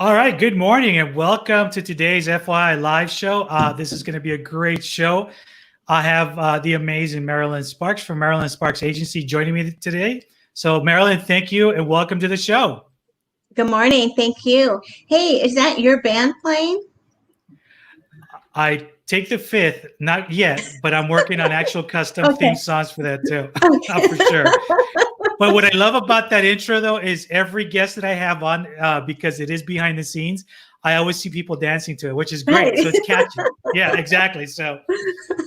All right, good morning and welcome to today's F.Y.I. live show. This is going to be a great show. I have the amazing Marilyn Sparks from Marilyn Sparks Agency joining me today. So Marilyn, thank you and welcome to the show. Good morning, thank you. Hey, is that your band playing? I take the fifth, not yet, but I'm working on actual custom theme songs for that too, for sure. But what I love about that intro, though, is every guest that I have on, because it is behind the scenes, I always see people dancing to it, which is great. So it's catchy. Yeah, exactly. So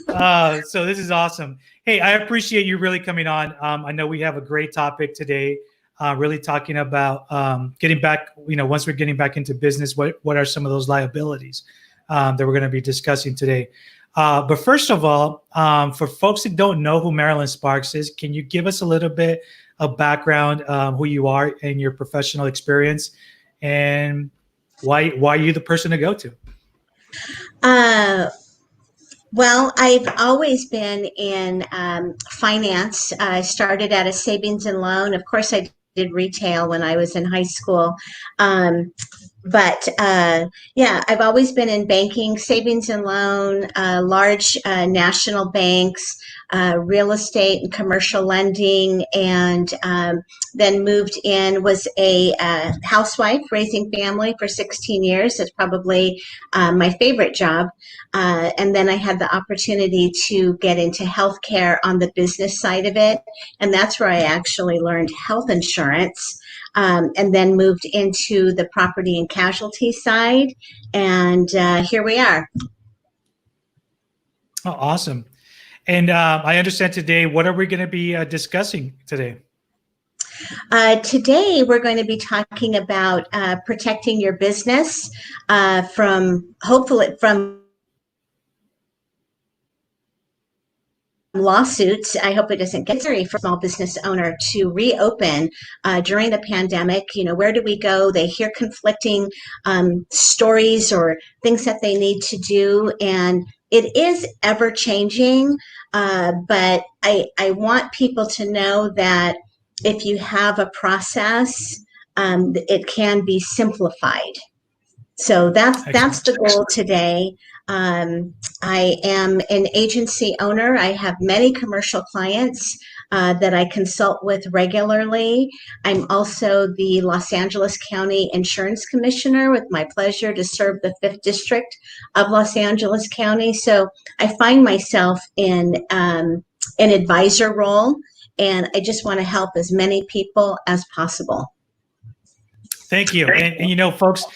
this is awesome. Hey, I appreciate you really coming on. I know we have a great topic today, really talking about getting back, once we're getting back into business, what are some of those liabilities that we're going to be discussing today. But first of all, for folks that don't know who Marilyn Sparks is, can you give us a little bit of background, who you are and your professional experience, and why are you the person to go to? Well, I've always been in finance. I started at a savings and loan. Of course, I did retail when I was in high school. But yeah, I've always been in banking, savings and loan, large national banks, real estate and commercial lending, and then moved in, was a housewife raising family for 16 years. It's probably my favorite job. And then I had the opportunity to get into healthcare on the business side of it. And that's where I actually learned health insurance. And then moved into the property and casualty side. And here we are. Oh, awesome. And I understand today, what are we going to be discussing today? Today, we're going to be talking about protecting your business from lawsuits. I hope it doesn't get scary for a small business owner to reopen during the pandemic. Where do we go? They hear conflicting stories or things that they need to do, and it is ever changing. But I want people to know that if you have a process, it can be simplified. So that's the goal today. I am an agency owner. I have many commercial clients that I consult with regularly. I'm also the Los Angeles County Insurance Commissioner, with my pleasure to serve the 5th District of Los Angeles County. So I find myself in an advisor role, and I just want to help as many people as possible. Thank you. And folks,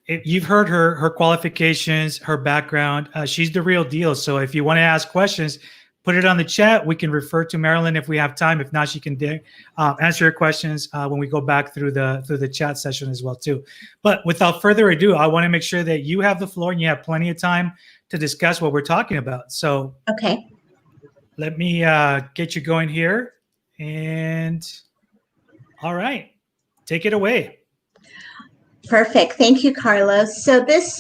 you've heard her qualifications, her background. She's the real deal. So if you want to ask questions, put it on the chat. We can refer to Marilyn if we have time. If not, she can answer your questions when we go back through the chat session as well too. But without further ado, I want to make sure that you have the floor and you have plenty of time to discuss what we're talking about. So okay, let me get you going here. And all right, take it away. Perfect. Thank you, Carlos. So this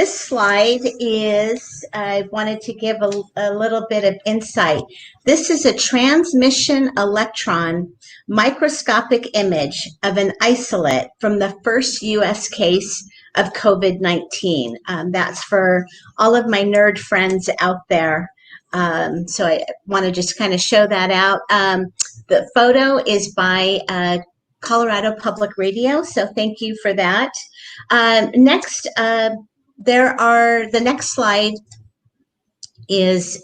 slide is, I wanted to give a little bit of insight. This is a transmission electron microscopic image of an isolate from the first U.S. case of COVID-19. That's for all of my nerd friends out there. So I want to just kind of show that out. The photo is by Colorado Public Radio, so thank you for that. Next, The next slide is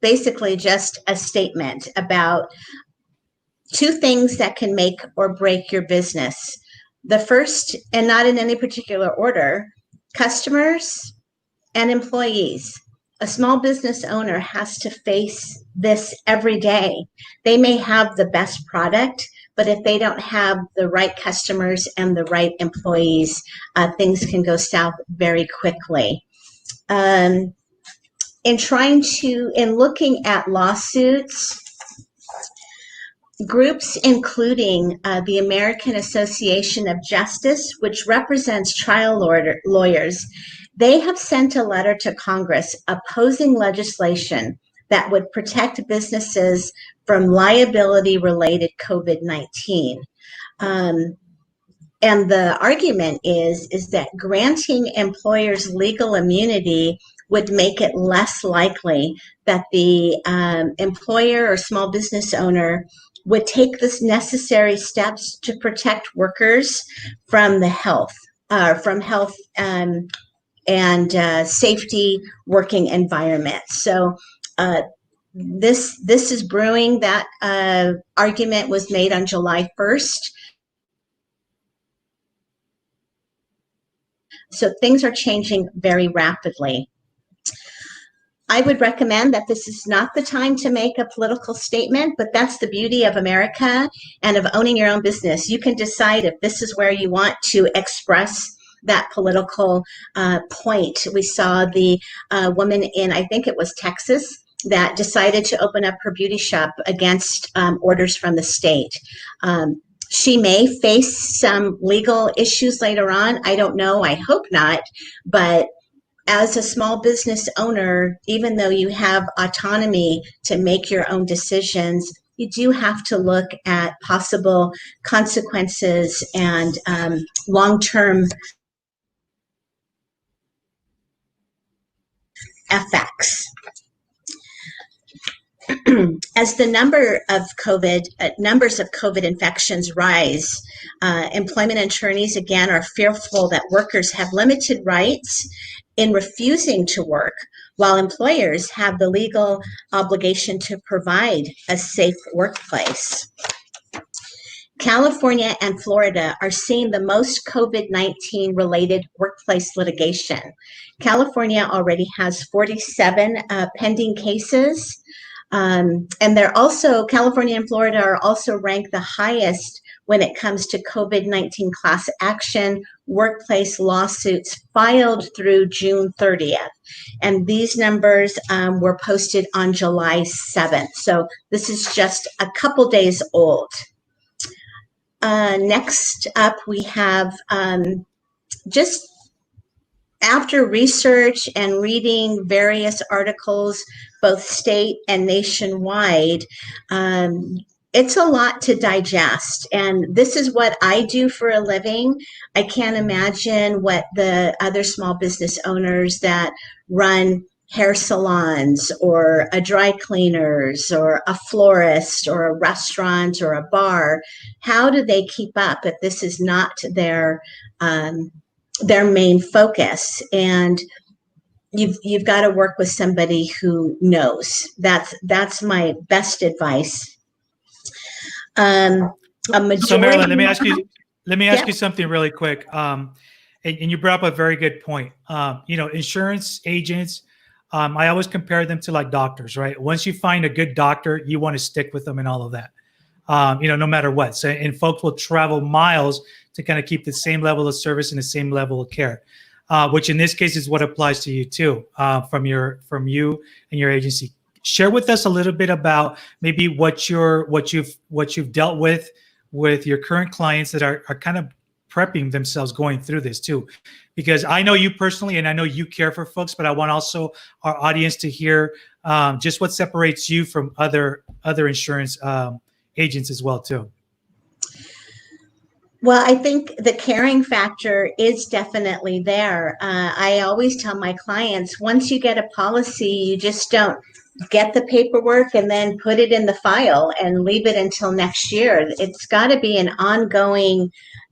basically just a statement about two things that can make or break your business. The first, and not in any particular order, customers and employees. A small business owner has to face this every day. They may have the best product, but if they don't have the right customers and the right employees, things can go south very quickly. In looking at lawsuits, groups including the American Association of Justice, which represents trial lawyers, they have sent a letter to Congress opposing legislation that would protect businesses from liability-related COVID-19. And the argument is that granting employers legal immunity would make it less likely that the employer or small business owner would take the necessary steps to protect workers from health and safety working environment. So this is brewing. That argument was made on July 1st. So things are changing very rapidly. I would recommend that this is not the time to make a political statement, but that's the beauty of America and of owning your own business. You can decide if this is where you want to express that political point. We saw the woman in, I think it was Texas, that decided to open up her beauty shop against orders from the state. She may face some legal issues later on. I don't know. I hope not. But as a small business owner, even though you have autonomy to make your own decisions, you do have to look at possible consequences and long-term effects. As the numbers of COVID infections rise, employment attorneys again are fearful that workers have limited rights in refusing to work, while employers have the legal obligation to provide a safe workplace. California and Florida are seeing the most COVID-19 related workplace litigation. California already has 47 pending cases. And California and Florida are also ranked the highest when it comes to COVID-19 class action workplace lawsuits filed through June 30th. And these numbers were posted on July 7th. So this is just a couple days old. Next up, we have just after research and reading various articles, both state and nationwide, it's a lot to digest. And this is what I do for a living. I can't imagine what the other small business owners that run hair salons or a dry cleaners or a florist or a restaurant or a bar, how do they keep up if this is not their main focus? And you've got to work with somebody who knows. That's my best advice. So Marilyn, let me ask you something really quick. And you brought up a very good point. Insurance agents, I always compare them to like doctors, right? Once you find a good doctor, you want to stick with them and all of that, no matter what. So, and folks will travel miles to kind of keep the same level of service and the same level of care, which in this case is what applies to you too, from you and your agency. Share with us a little bit about maybe what you've dealt with your current clients that are kind of prepping themselves going through this too, because I know you personally and I know you care for folks, but I want also our audience to hear just what separates you from other insurance agents as well too. Well, I think the caring factor is definitely there. I always tell my clients, once you get a policy, you just don't get the paperwork and then put it in the file and leave it until next year. It's got to be an ongoing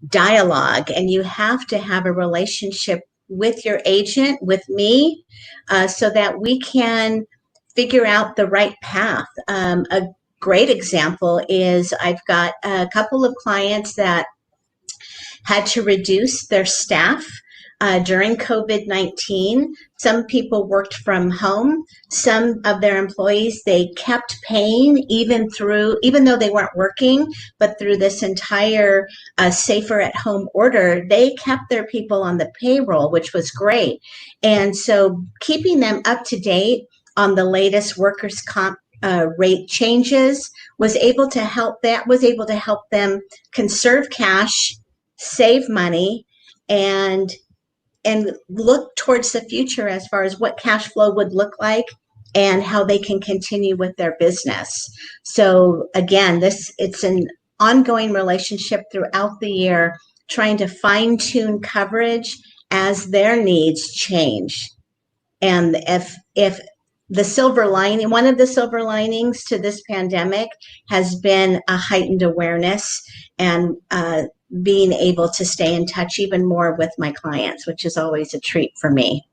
dialogue, and you have to have a relationship with your agent, with me, so that we can figure out the right path. A great example is I've got a couple of clients that had to reduce their staff during COVID-19. Some people worked from home. Some of their employees, they kept paying even though they weren't working, but through this entire safer at home order, they kept their people on the payroll, which was great. And so keeping them up to date on the latest workers' comp rate changes was able to help them conserve cash, save money, and look towards the future as far as what cash flow would look like and how they can continue with their business. So again, it's an ongoing relationship throughout the year, trying to fine-tune coverage as their needs change. And if the silver lining, one of the silver linings to this pandemic has been a heightened awareness and being able to stay in touch even more with my clients, which is always a treat for me.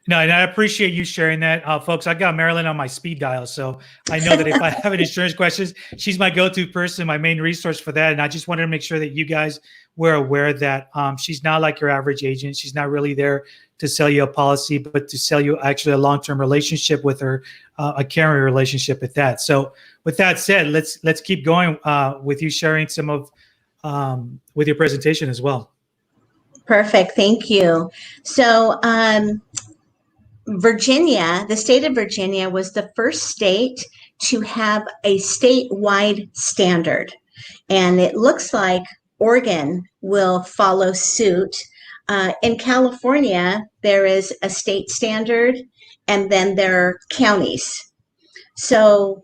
No, and I appreciate you sharing that. Folks, I got Marilyn on my speed dial, so I know that if I have any insurance questions, she's my go-to person, my main resource for that. And I just wanted to make sure that you guys were aware that she's not like your average agent. She's not really there to sell you a policy, but to sell you actually a long-term relationship with her, a caring relationship at that. So with that said, let's keep going with you sharing some of with your presentation as well. Perfect. Thank you. So Virginia, the state of Virginia was the first state to have a statewide standard. And it looks like Oregon will follow suit. In California, there is a state standard, and then there are counties. So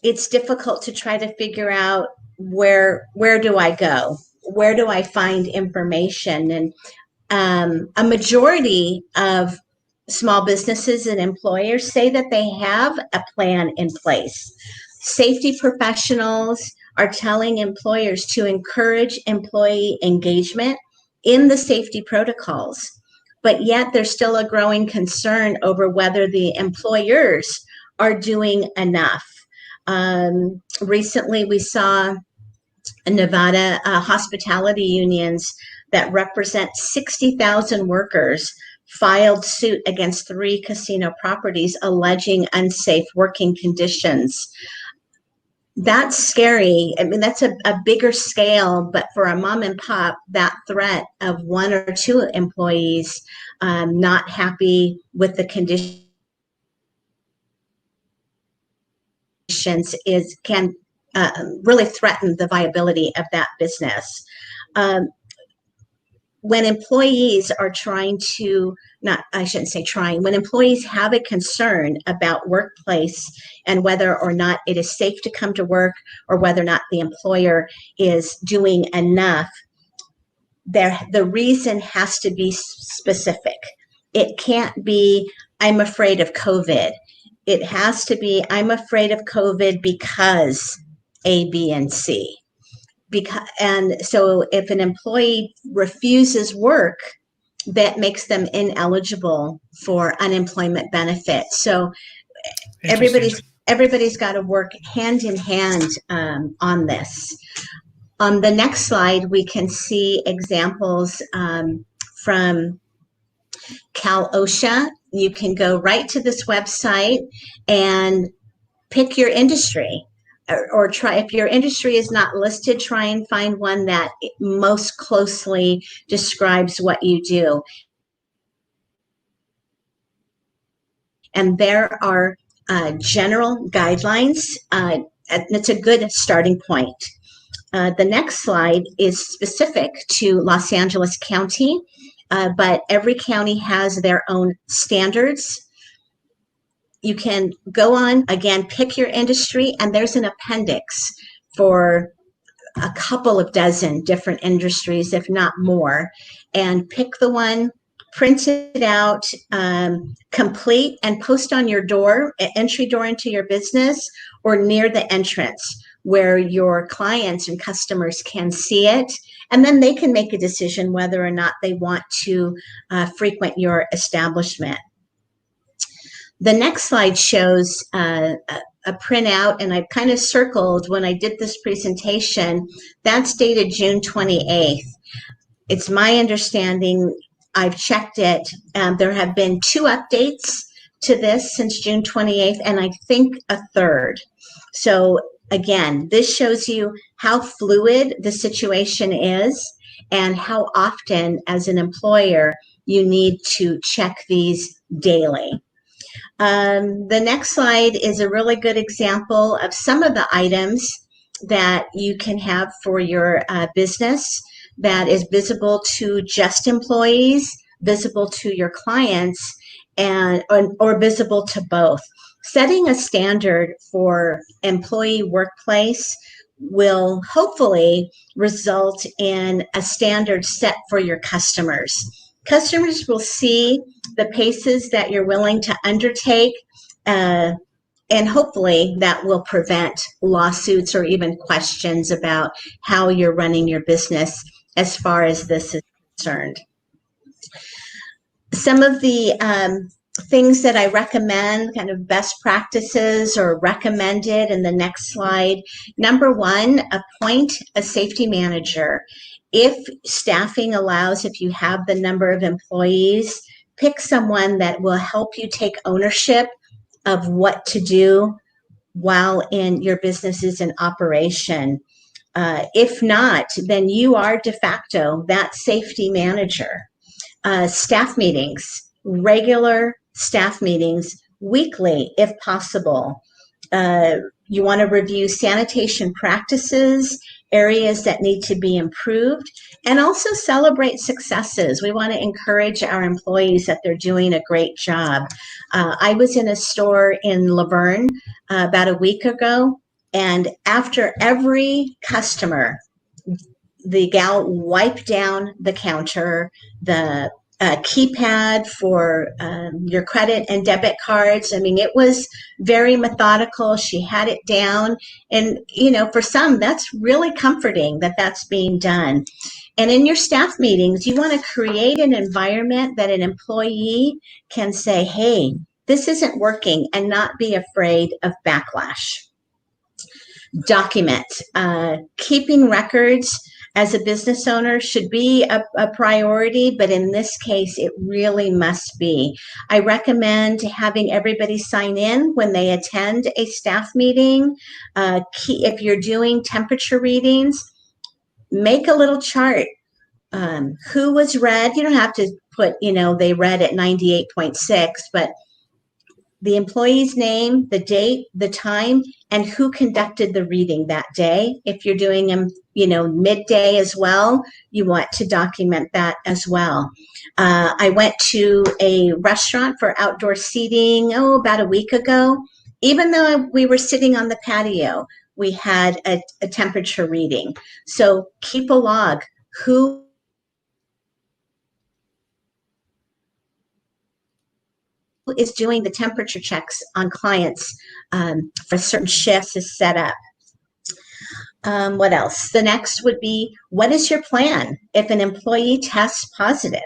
it's difficult to try to figure out where do I go? Where do I find information? And a majority of small businesses and employers say that they have a plan in place. Safety professionals are telling employers to encourage employee engagement in the safety protocols, but yet there's still a growing concern over whether the employers are doing enough. Recently, we saw Nevada hospitality unions that represent 60,000 workers filed suit against 3 casino properties alleging unsafe working conditions. That's scary. I mean, that's a bigger scale, but for a mom and pop, that threat of 1 or 2 employees not happy with the conditions can really threaten the viability of that business. When employees are when employees have a concern about workplace and whether or not it is safe to come to work or whether or not the employer is doing enough, the reason has to be specific. It can't be, I'm afraid of COVID. It has to be, I'm afraid of COVID because A, B, and C. And so if an employee refuses work, that makes them ineligible for unemployment benefits. So everybody's got to work hand in hand on this. On the next slide, we can see examples from Cal OSHA. You can go right to this website and pick your industry. Or try, if your industry is not listed, try and find one that most closely describes what you do. And there are general guidelines. It's a good starting point. The next slide is specific to Los Angeles County, but every county has their own standards. You can go on, again, pick your industry, and there's an appendix for a couple of dozen different industries, if not more, and pick the one, print it out, complete, and post on your door, entry door into your business, or near the entrance. where your clients and customers can see it, and then they can make a decision whether or not they want to frequent your establishment. The next slide shows a printout, and I've kind of circled when I did this presentation. That's dated June 28th. It's my understanding, I've checked it, there have been 2 updates to this since June 28th, and I think a third. So again, this shows you how fluid the situation is and how often as an employer you need to check these daily. The next slide is a really good example of some of the items that you can have for your business that is visible to just employees, visible to your clients, and or visible to both. Setting a standard for employee workplace will hopefully result in a standard set for your customers. Customers will see the paces that you're willing to undertake, and hopefully that will prevent lawsuits or even questions about how you're running your business as far as this is concerned. Some of the things that I recommend, kind of best practices or recommended in the next slide. Number 1, appoint a safety manager. If staffing allows, if you have the number of employees, pick someone that will help you take ownership of what to do while in your business is in operation. If not, then you are de facto that safety manager. Staff meetings, regular staff meetings, weekly if possible. You want to review sanitation practices, areas that need to be improved, and also celebrate successes. We want to encourage our employees that they're doing a great job. I was in a store in Laverne about a week ago, and after every customer, the gal wiped down the counter, the keypad for your credit and debit cards. I mean, it was very methodical. She had it down. And, you know, for some, that's really comforting that that's being done. And in your staff meetings, you want to create an environment that an employee can say, hey, this isn't working, and not be afraid of backlash. Document. Keeping records as a business owner should be a priority, but in this case, it really must be. I recommend having everybody sign in when they attend a staff meeting. If you're doing temperature readings, make a little chart. Who was read? You don't have to put, you know, they read at 98.6, but the employee's name, the date, the time, and who conducted the reading that day. If you're doing them, you know, midday as well, you want to document that as well. I went to a restaurant for outdoor seating, about a week ago. Even though we were sitting on the patio, we had a temperature reading. So keep a log. Who is doing the temperature checks on clients for certain shifts is set up. What else? The next would be, what is your plan if an employee tests positive?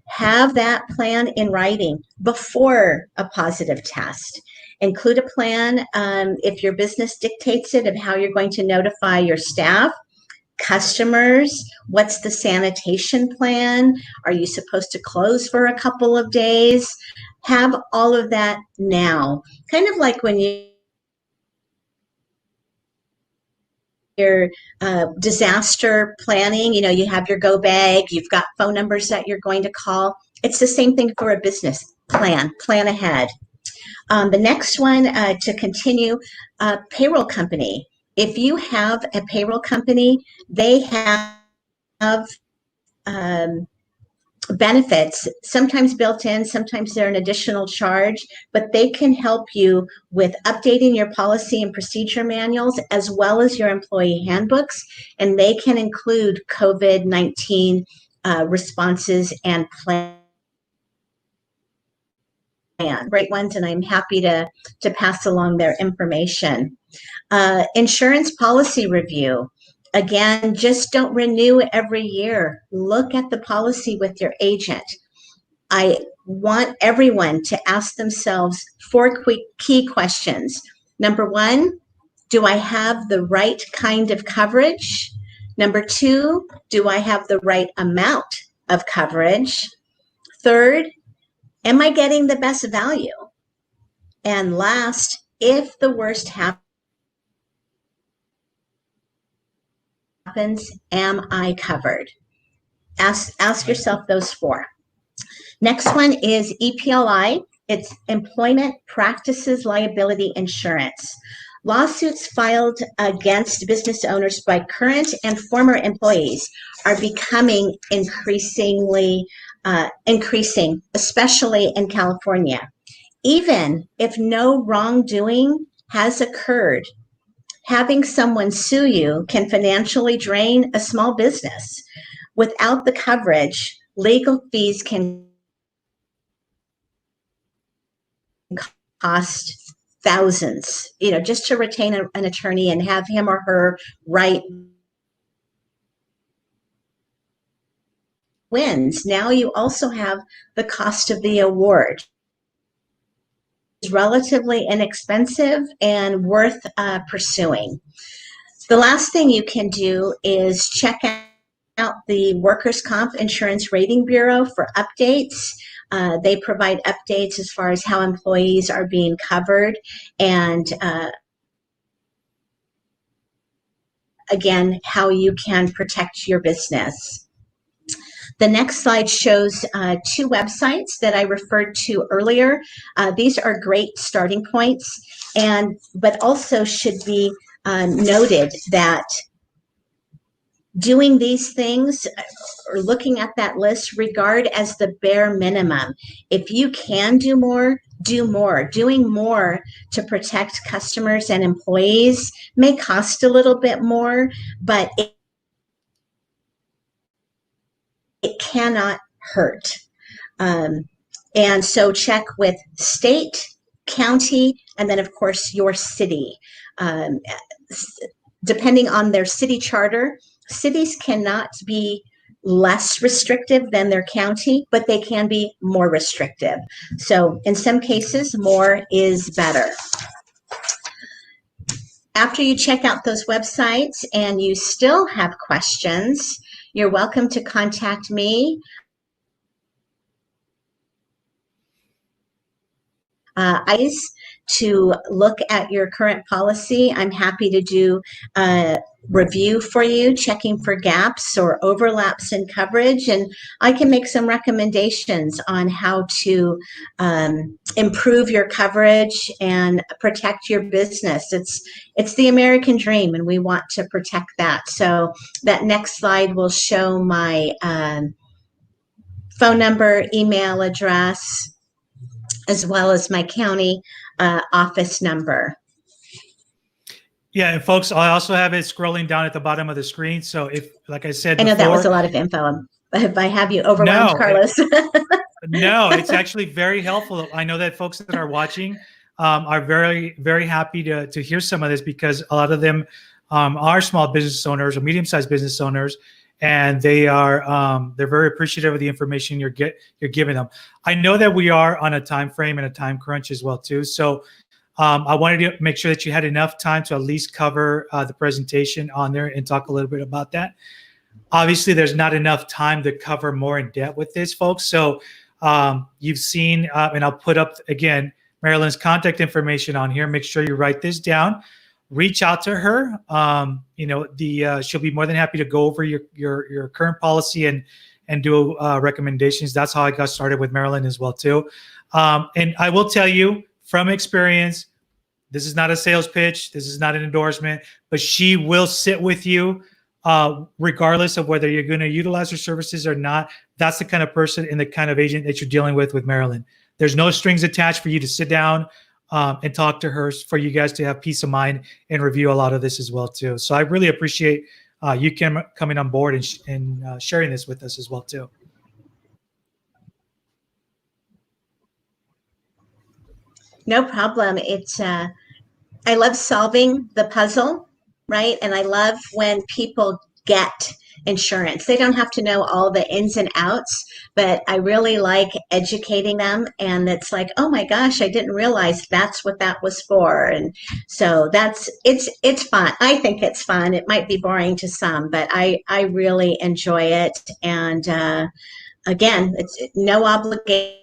Have that plan in writing before a positive test. Include a plan if your business dictates it, of how you're going to notify your staff, customers. What's the sanitation plan? Are you supposed to close for a couple of days? Have all of that now. Kind of like when your disaster planning, you know, you have your go bag, you've got phone numbers that you're going to call. It's the same thing for a business plan ahead. The next one to continue, payroll company. If you have a payroll company, they have benefits, sometimes built in, sometimes they're an additional charge, but they can help you with updating your policy and procedure manuals as well as your employee handbooks, and they can include COVID-19 responses and plans. Great ones, and I'm happy to pass along their information. Insurance policy review. Again, just don't renew every year. Look at the policy with your agent. I want everyone to ask themselves 4 quick key questions. Number 1, do I have the right kind of coverage? Number 2, do I have the right amount of coverage? Third, am I getting the best value? And last, if the worst happens, am I covered? Ask yourself those 4. Next one is EPLI. It's Employment Practices Liability Insurance. Lawsuits filed against business owners by current and former employees are becoming increasing, especially in California. Even if no wrongdoing has occurred, having someone sue you can financially drain a small business. Without the coverage, legal fees can cost thousands, just to retain an attorney and have him or her write wins. Now you also have the cost of the award. It's relatively inexpensive and worth pursuing. The last thing you can do is check out the Workers' Comp Insurance Rating Bureau for updates. They provide updates as far as how employees are being covered and again, how you can protect your business. The next slide shows 2 websites that I referred to earlier. These are great starting points, but also should be noted that doing these things or looking at that list regard as the bare minimum. If you can do more, do more. Doing more to protect customers and employees may cost a little bit more, but it cannot hurt. And so check with state, county, and then of course your city. Depending on their city charter, cities cannot be less restrictive than their county, but they can be more restrictive. So in some cases, more is better. After you check out those websites and you still have questions, you're welcome to contact me. To look at your current policy. I'm happy to do a review for you, checking for gaps or overlaps in coverage, and I can make some recommendations on how to improve your coverage and protect your business. It's the American dream, and we want to protect that. So that next slide will show my phone number, email address, as well as my county office number. Yeah, and folks, I also have it scrolling down at the bottom of the screen. So if, like I said I know before, that was a lot of info. If I have you overwhelmed, Carlos. No, it's actually very helpful. I know that folks that are watching are very, very happy to hear some of this, because a lot of them are small business owners or medium-sized business owners, and they're very appreciative of the information you're giving them. I know that we are on a time frame and a time crunch as well too. So I wanted to make sure that you had enough time to at least cover the presentation on there and talk a little bit about that. Obviously, there's not enough time to cover more in depth with this, folks. So you've seen, and I'll put up again Marilyn's contact information on here. Make sure you write this down. Reach out to her. She'll be more than happy to go over your current policy and do recommendations. That's how I got started with Marilyn as well too. And I will tell you from experience, this is not a sales pitch. This is not an endorsement, but she will sit with you regardless of whether you're going to utilize her services or not. That's the kind of person and the kind of agent that you're dealing with Marilyn. There's no strings attached for you to sit down and talk to her, for you guys to have peace of mind and review a lot of this as well too. So I really appreciate you coming on board and sharing this with us as well too. No problem. It's I love solving the puzzle, right? And I love when people get insurance. They don't have to know all the ins and outs, but I really like educating them. And it's like, oh my gosh, I didn't realize that's what that was for. And so it's fun. I think it's fun. It might be boring to some, but I really enjoy it. And again, it's no obligation,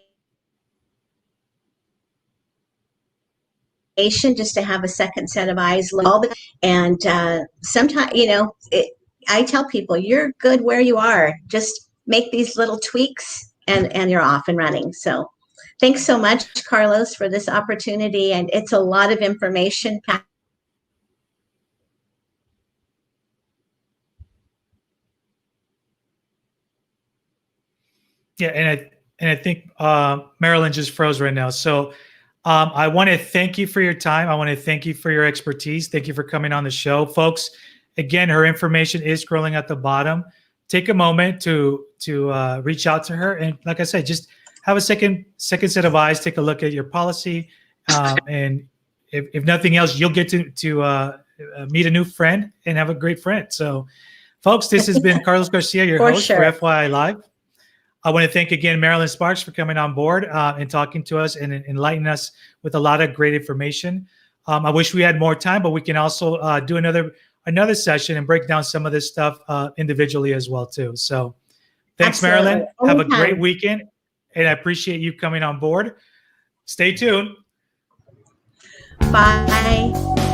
just to have a second set of eyes. And sometimes, I tell people, you're good where you are. Just make these little tweaks and you're off and running. So thanks so much, Carlos, for this opportunity. And it's a lot of information. Yeah, and I think Marilyn just froze right now. So I want to thank you for your time. I want to thank you for your expertise. Thank you for coming on the show, folks. Again, her information is scrolling at the bottom. Take a moment to reach out to her, and like I said, just have a second set of eyes. Take a look at your policy, and if nothing else, you'll get to meet a new friend and have a great friend. So, folks, this has been Carlos Garcia, your host for F.Y.I. Live. I want to thank again Marilyn Sparks for coming on board and talking to us and enlightening us with a lot of great information. I wish we had more time, but we can also do another session and break down some of this stuff individually as well too. So thanks, Absolutely. Marilyn. Have a great weekend, and I appreciate you coming on board. Stay tuned. Bye.